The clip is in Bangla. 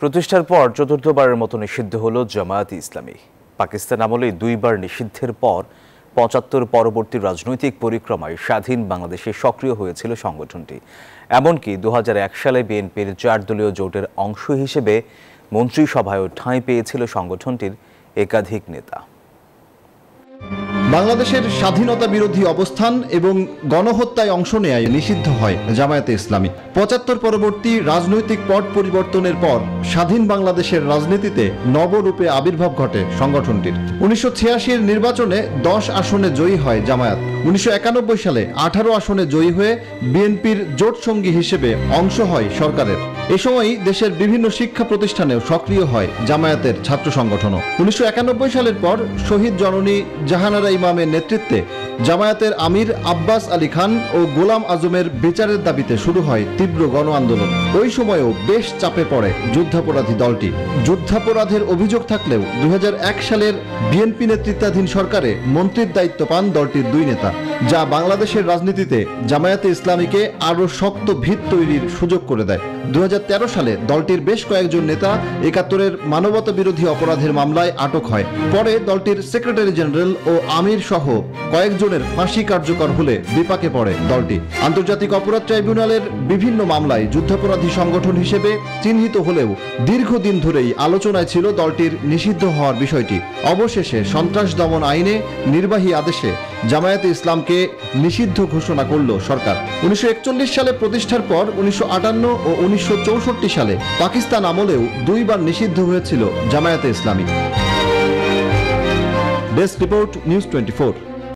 প্রতিষ্ঠার পর চতুর্থবারের মতো নিষিদ্ধ হলো জামায়াতে ইসলামী। পাকিস্তান আমলে দুইবার নিষিদ্ধের পর ৭৫ পরবর্তী রাজনৈতিক পরিক্রমায় স্বাধীন বাংলাদেশে সক্রিয় হয়েছিল সংগঠনটি। এমনকি ২০০১ সালে বিএনপির ৪ দলীয় জোটের অংশ হিসেবে মন্ত্রিসভায়ও ঠাঁই পেয়েছিল সংগঠনটির একাধিক নেতা। বাংলাদেশের স্বাধীনতা বিরোধী অবস্থান এবং গণহত্যায় অংশ নেয়ায় নিষিদ্ধ হয় জামায়াতে ইসলামী। ৭৫ পরবর্তী রাজনৈতিক পট পরিবর্তনের পর স্বাধীন বাংলাদেশের রাজনীতিতে নবরূপে আবির্ভাব ঘটে সংগঠনটির। ১৯৮৬ নির্বাচনে ১০ আসনে জয়ী হয় জামায়াত। ১৯৯১ সালে ১৮ আসনে জয়ী হয়ে বিএনপির জোট সঙ্গী হিসেবে অংশ হয় সরকারের। এ সময়ই দেশের বিভিন্ন শিক্ষা প্রতিষ্ঠানেও সক্রিয় হয় জামায়াতের ছাত্র সংগঠনও। ১৯৯১ সালের পর শহীদ জননী জাহানারা ইমামের নেতৃত্বে জামায়াতের আমির আব্বাস আলী খান ও গোলাম আজমের বিচারের দাবিতে শুরু হয় তীব্র গণ আন্দোলন। ওই সময়েও বেশ চাপে পড়ে যুদ্ধাপরাধী দলটি। যুদ্ধাপরাধের অভিযোগ থাকলেও ২০০১ সালের বিএনপি নেতৃত্বাধীন সরকারে মন্ত্রীর দায়িত্ব পান দলটির দুই নেতা, যা বাংলাদেশের রাজনীতিতে জামায়াতে ইসলামীকে আরও শক্ত ভিত তৈরির সুযোগ করে দেয়। ২০১৩ সালে দলটির বেশ কয়েকজন নেতা ৭১-এর মানবতা বিরোধী অপরাধের মামলায় আটক হয়। পরে দলটির সেক্রেটারি জেনারেল ও আমির সহ কয়েকজনের ফাঁসি কার্যকর হলে বিপাকে পড়ে দলটি। আন্তর্জাতিক অপরাধ ট্রাইব্যুনালের বিভিন্ন মামলায় যুদ্ধাপরাধী সংগঠন হিসেবে চিহ্নিত হলেও দীর্ঘদিন ধরেই আলোচনায় ছিল দলটির নিষিদ্ধ হওয়ার বিষয়টি। অবশেষে সন্ত্রাস দমন আইনে নির্বাহী আদেশে জামায়াতে ইসলামকে নিষিদ্ধ ঘোষণা করল সরকার। ১৯৪১ সালে প্রতিষ্ঠার পর ১৯৫৮ ও ১৯৬৪ সালে পাকিস্তান আমলেও দুইবার নিষিদ্ধ হয়েছিল জামায়াতে ইসলামী। Desk report, news 24।